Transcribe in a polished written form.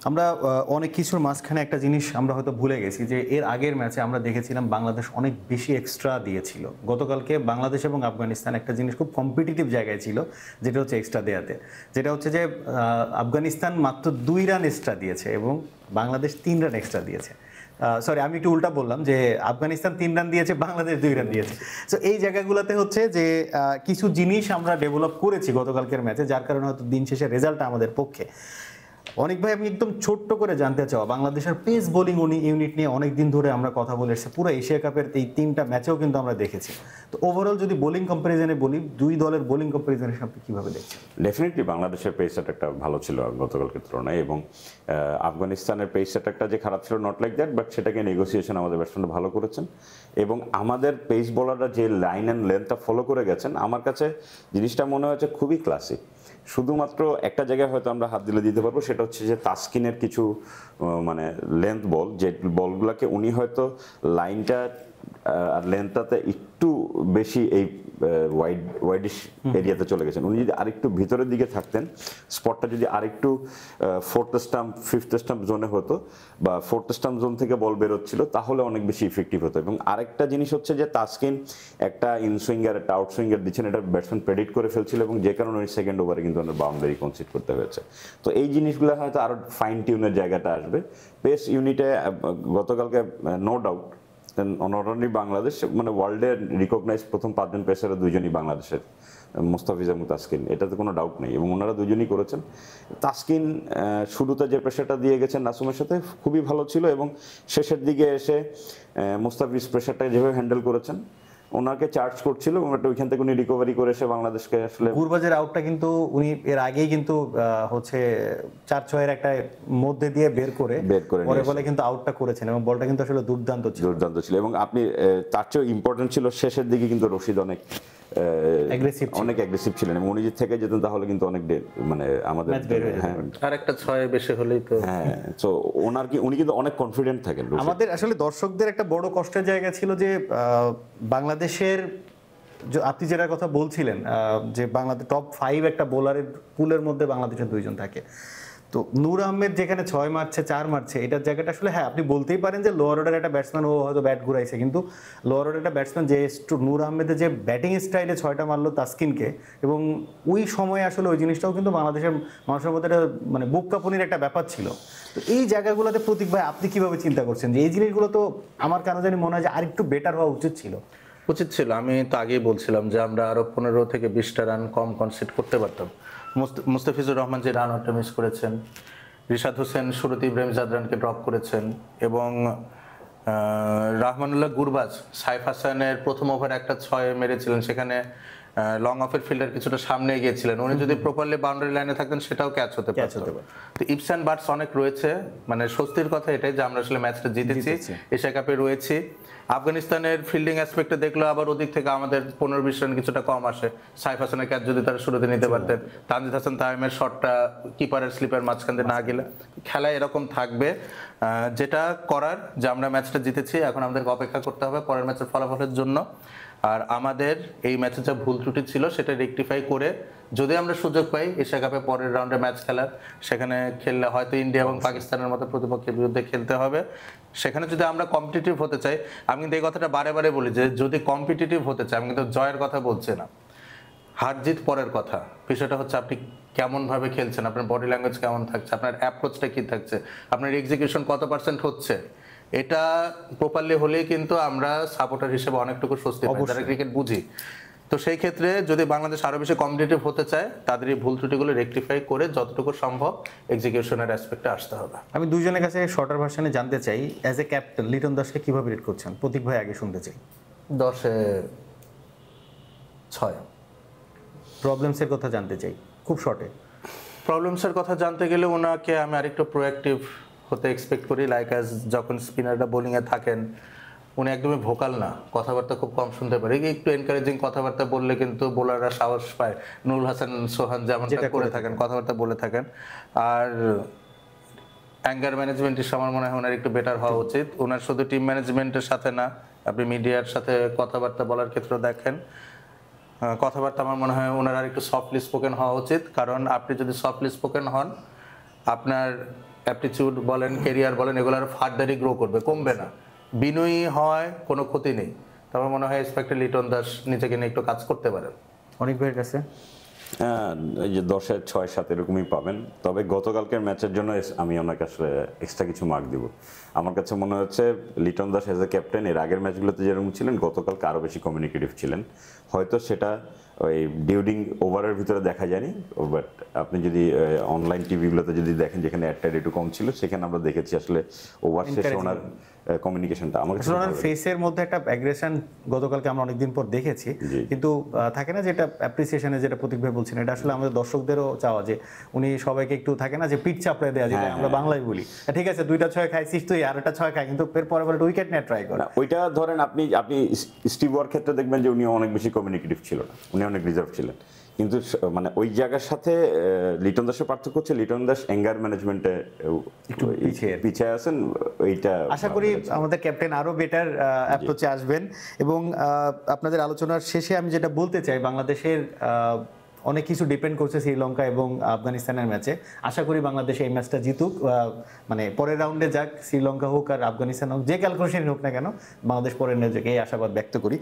আমরা অনেক কিছুর মাঝখানে একটা জিনিস আমরা হয়তো ভুলে গেছি যে এর আগের ম্যাচে আমরা দেখেছিলাম বাংলাদেশ অনেক বেশি এক্সট্রা দিয়েছিল। গতকালকে বাংলাদেশ এবং আফগানিস্তান একটা জিনিস খুব কম্পিটিটিভ জায়গায় ছিল, যেটা হচ্ছে এক্সট্রা দেয়াতে, যেটা হচ্ছে যে আফগানিস্তান মাত্র 2 রান এক্সট্রা দিয়েছে এবং বাংলাদেশ 3 রান এক্সট্রা দিয়েছে। সরি, আমি একটু উল্টা বললাম যে আফগানিস্তান 3 রান দিয়েছে, বাংলাদেশ 2 রান দিয়েছে। সো এই জায়গাগুলোতে হচ্ছে যে কিছু জিনিস আমরা ডেভেলপ করেছি গতকালকের ম্যাচে, যার কারণে হয়তো দিন শেষে রেজাল্টটা আমাদের পক্ষে। অনেক ভাই, আমি একদম ছোট্ট করে জানতে চাও, বাংলাদেশের পেস বোলিং ইউনিট নিয়ে অনেক দিন ধরে আমরা কথা বলে এসেছি, পুরো এশিয়া কাপের এই 3টা ম্যাচেও কিন্তু আমরা দেখেছি। তো ওভারঅল যদি বোলিং কম্পারিজনে বলি, দুই দলের বোলিং কম্পারিজনের সাথে কিভাবে দেখছেন? ডেফিনেটলি বাংলাদেশের পেস অ্যাটাকটা ভালো ছিল গতকালকের তুলনায়, এবং আফগানিস্তানের পেস অ্যাটাকটা যে খারাপ ছিল নট লাইক দ্যাট, বাট সেটাকে নেগোসিয়েশন আমাদের ব্যাটসম্যানরা ভালো করেছেন, এবং আমাদের পেস বোলাররা যে লাইন অ্যান্ড লেন্থটা ফলো করে গেছেন, আমার কাছে জিনিসটা মনে হয়েছে খুবই ক্লাসিক। শুধুমাত্র একটা জায়গায় হয়তো আমরা হাত দিলে দিতে পারবো, সেটা হচ্ছে যে তাসকিনের কিছু মানে লেন্থ বল, যে বলগুলোকে উনি হয়তো লাইনটা আর লেন্থটাতে একটু বেশি এই ওয়াইডিশ এরিয়াতে চলে গেছেন। উনি যদি আরেকটু ভিতরের দিকে থাকতেন, স্পটটা যদি আরেকটু 4th স্টাম্প 5th স্টাম্প জোনে হতো, বা 4th স্টাম্প জোন থেকে বল বেরোচ্ছিল, তাহলে অনেক বেশি ইফেক্টিভ হতো। এবং আরেকটা জিনিস হচ্ছে যে তাসকিন একটা ইনসুইঙ্গার একটা আউটসুইঙ্গার দিচ্ছেন, এটা ব্যাটসম্যান প্রেডিক্ট করে ফেলছিল, এবং যে কারণে ওই সেকেন্ড ওভারে কিন্তু ওনার বাউন্ডারি কনসিড করতে হয়েছে। তো এই জিনিসগুলো হয়তো আরও ফাইন টিউনের জায়গাটা আসবে পেস ইউনিটে। গতকালকে no doubt not only Bangladesh, মানে ওয়ার্ল্ডের রিকগনাইজ প্রথম 5 জন পেসারের 2 জনই বাংলাদেশের, মোস্তাফিজ এবং তাসকিন, এটাতে কোনো ডাউট নেই, এবং ওনারা 2 জনই করেছেন। তাসকিন শুরুতে যে প্রেশারটা দিয়ে গেছেন নাসুমের সাথে খুবই ভালো ছিল, এবং শেষের দিকে এসে মোস্তাফিজ প্রেশারটা যেভাবে হ্যান্ডেল করেছেন, ওনাকে চার্জ করছিল, এবং একটা ওইখান থেকে উনি রিকভারি করে এসে বাংলাদেশকে আসলে গুরবাজের আউটটা কিন্তু উনি এর আগেই কিন্তু হচ্ছে 4-6-এর একটা মধ্যে দিয়ে বের করে পরে বলে কিন্তু আউটটা করেছেন, এবং বলটা কিন্তু আসলে দুর্দান্ত ছিল। এবং আপনি তার চেয়েও ইম্পর্টেন্ট ছিল শেষের দিকে কিন্তু রশিদ অনেক অ্যাগ্রেসিভ ছিলেন, এবং উনি যদি থেকে যেতেন তাহলে কিন্তু অনেক মানে আমাদের আর একটা 6 বেশি হলেই তো তো উনি কিন্তু অনেক কনফিডেন্ট থাকেন। আমাদের আসলে দর্শকদের একটা বড় কষ্টের জায়গা ছিল যে বাংলাদেশের, আপনি যেটার কথা বলছিলেন যে বাংলাদেশ টপ 5 একটা বোলারের পুলের মধ্যে বাংলাদেশের 2 জন থাকে। তো নূর আহমেদ যেখানে 6 মারছে 4 মারছে, এটার জায়গাটা আসলে হ্যাঁ আপনি বলতেই পারেন যে লোয়ার অর্ডার একটা ব্যাটসম্যান, ও হয়তো ব্যাট ঘুরাইছে, কিন্তু লোয়ার অর্ডার একটা ব্যাটসম্যান যে নূর আহমেদের যে ব্যাটিং স্টাইলে 6টা মারলো তাসকিনকে, এবং ওই সময় আসলে ওই জিনিসটাও কিন্তু বাংলাদেশের মানুষের মধ্যে মানে বুক কাঁপুনির একটা ব্যাপার ছিল। তো এই জায়গাগুলোতে প্রতীক ভাই আপনি কিভাবে চিন্তা করছেন যে এই জিনিসগুলো তো আমার কেন জানি মনে হয় যে আরেকটু বেটার হওয়া উচিত ছিল? আমি তো আগেই বলছিলাম যে আমরা আরো 15 থেকে 20টা রান কম কনসিড করতে পারতাম। মুস্তাফিজুর রহমান যে রান আউটটা মিস করেছেন, রিশাদ হোসেন শুরুতে ইব্রাহিম জাদরানকে ড্রপ করেছেন, এবং রহমানুল্লাহ গুরবাজ সাইফ হাসানের প্রথম ওভারে একটা 6 মেরেছিলেন, সেখানে লং অফের ফিল্ডার কিছুটা সামনে গিয়েছিলেন, উনি যদি প্রপারলি বাউন্ডারি লাইনে থাকতেন সেটাও ক্যাচ হতে পারত। তো ইপস অ্যান্ড বাটস অনেক রয়েছে, মানে স্বস্তির কথা এটাই যে আমরা আসলে ম্যাচটা জিতেছি, এশিয়া কাপে রয়েছি। আফগানিস্তানের ফিল্ডিং অ্যাসপেক্টে দেখলো আবার ওদিক থেকে আমাদের 15-20 রান কিছুটা কম আসে। সাইফ হাসানের ক্যাচ যদি তারা শুরুতে নিতে পারতেন, তানজিদ হাসান তামিমের শটটা কিপারের স্লিপের মাঝখান দিয়ে না গেলে, খেলায় এরকম থাকবে। যেটা করার যে আমরা ম্যাচটা জিতেছি, এখন আমাদেরকে অপেক্ষা করতে হবে পরের ম্যাচের ফলাফলের জন্য। আর আমাদের এই ম্যাচে যা ভুল ত্রুটি ছিল সেটা রেকটিফাই করে যদি আমরা সুযোগ পাই এশিয়া কাপে পরের রাউন্ডে ম্যাচ খেলার, সেখানে খেললে হয়তো ইন্ডিয়া এবং পাকিস্তানের মতো প্রতিপক্ষের বিরুদ্ধে খেলতে হবে। সেখানে যদি আমরা কম্পিটিটিভ হতে চাই, আমি কিন্তু এই কথাটা বারে বারে বলি যে যদি কম্পিটিটিভ হতে চাই, আমি কিন্তু জয়ের কথা বলছি না, হার জিত পরের কথা। বিষয়টা হচ্ছে আপনি কেমনভাবে খেলছেন, আপনার বডি ল্যাঙ্গুয়েজ কেমন থাকছে, আপনার অ্যাপ্রোচটা কী থাকছে, আপনার এক্সিকিউশন কত % হচ্ছে, এটা প্রপারলি হলেই কিন্তু আমরা সাপোর্টার হিসেবে অনেকটুকু স্বস্তি পাই যারা ক্রিকেট বুঝি। তো সেই ক্ষেত্রে যদি বাংলাদেশ আরো বেশি কম্পিটিটিভ হতে চায়, তাদের এই ভুল ত্রুটিগুলো রেকটিফাই করে যতটুকু সম্ভব এক্সিকিউশনের অ্যাসপেক্টে আসতে হবে। আমি দুইজনের কাছে শর্টার ভার্সনে জানতে চাই, অ্যাজ এ ক্যাপ্টেন লিটন দাসকে কিভাবে রেট করছেন? প্রতীক ভাই আগে শুনতে চাই। 10-এ 6। প্রবলেমসের কথা জানতে চাই খুব শর্টে। প্রবলেমসের কথা জানতে গেলে ওনাকে আমি আরেকটু প্রোঅ্যাক্টিভ হতে এক্সপেক্ট করি, লাইক অ্যাজ যখন স্পিনাররা বোলিংয়ে থাকেন উনি একদমই ভোকাল না, কথাবার্তা খুব কম শুনতে পারে, একটু এনকারেজিং কথাবার্তা বললে কিন্তু বোলাররা সাহস পায়। নুরুল হাসান সোহান যেমনটা করে থাকেন, কথাবার্তা বলে থাকেন। আর অ্যাঙ্গার ম্যানেজমেন্টের আমার মনে হয় ওনার একটু বেটার হওয়া উচিত। ওনার শুধু টিম ম্যানেজমেন্টের সাথে না, আপনি মিডিয়ার সাথে কথাবার্তা বলার ক্ষেত্রে দেখেন কথাবার্তা আমার মনে হয় ওনার আর একটু সফটলি স্পোকেন হওয়া উচিত। কারণ আপনি যদি সফটলি স্পোকেন হন, আপনার অ্যাপটিটিউড বলেন, কেরিয়ার বলেন, এগুলো আর ফার্দারই গ্রো করবে, কমবে না। বিনয়ী হয়, কোনো ক্ষতি নেই। তারপর মনে হয় এক্সপেক্টেড লিটন দাস নিজেকে নিয়ে একটু কাজ করতে পারেন। অনেক ভাইয়ের কাছে হ্যাঁ, এই যে 10-এর 6-7 এরকমই পাবেন। তবে গতকালকের ম্যাচের জন্য আমি ওনাকে আসলে এক্সট্রা কিছু মার্ক দিব। আমার কাছে মনে হচ্ছে Liton Das as a captain এর আগের ম্যাচগুলোতে যেরকম ছিলেন, গতকালকে আরও বেশি কমিউনিকেটিভ ছিলেন। হয়তো সেটা ওই ডিউরিং ওভারের ভিতরে দেখা যায়নি, বাট আপনি যদি অনলাইন টিভিগুলোতে যদি দেখেন যেখানে অ্যাডটা একটু কম ছিল, সেখানে আমরা দেখেছি আসলে ওভার শেষে ওনার কমিউনিকেশনটা আমার কাছে ওনার ফেসের মধ্যে একটা অ্যাগ্রেশন গতকালকে আমরা অনেকদিন পর দেখেছি। কিন্তু থাকে না যেটা অ্যাপ্রিসিয়েশনে, যেটা প্রতীক ভাই বলছেন, এটা আসলে আমাদের দর্শকদেরও চাওয়া যে উনি সবাইকে একটু থাকে না যে পিঠ চাপড়ে দেওয়া, যেটা আমরা বাংলায় বলি, ঠিক আছে 2টা 6 খাইছিস তুই, আর একটা 6 খাই, কিন্তু এর পরে উইকেট নিয়ে ট্রাই কর। ওইটা ধরেন আপনি স্টিভ ওয়ার ক্ষেত্রে দেখবেন যে উনি অনেক বেশি কমিউনিকেটিভ ছিল না, উনি অনেক রিজার্ভ ছিলেন। কিন্তু মানে ওই জায়গার সাথে লিটন দাসের পার্থক্য হচ্ছে লিটন দাস অ্যাঙ্গার ম্যানেজমেন্টে একটু পিছিয়ে আছেন। এইটা আশা করি আমাদের ক্যাপ্টেন আরো বেটার অ্যাপ্রোচে আসবেন। এবং আপনাদের আলোচনার শেষে আমি যেটা বলতে চাই, বাংলাদেশের অনেক কিছু ডিপেন্ড করছে শ্রীলঙ্কা এবং আফগানিস্তানের ম্যাচে। আশা করি বাংলাদেশ এই ম্যাচটা জিতুক, মানে পরের রাউন্ডে যাক, শ্রীলঙ্কা হোক আর আফগানিস্তান হোক, যে ক্যালকুলেশন হোক না কেন, বাংলাদেশ পরের ম্যাচে এই আশাবাদ ব্যক্ত করি।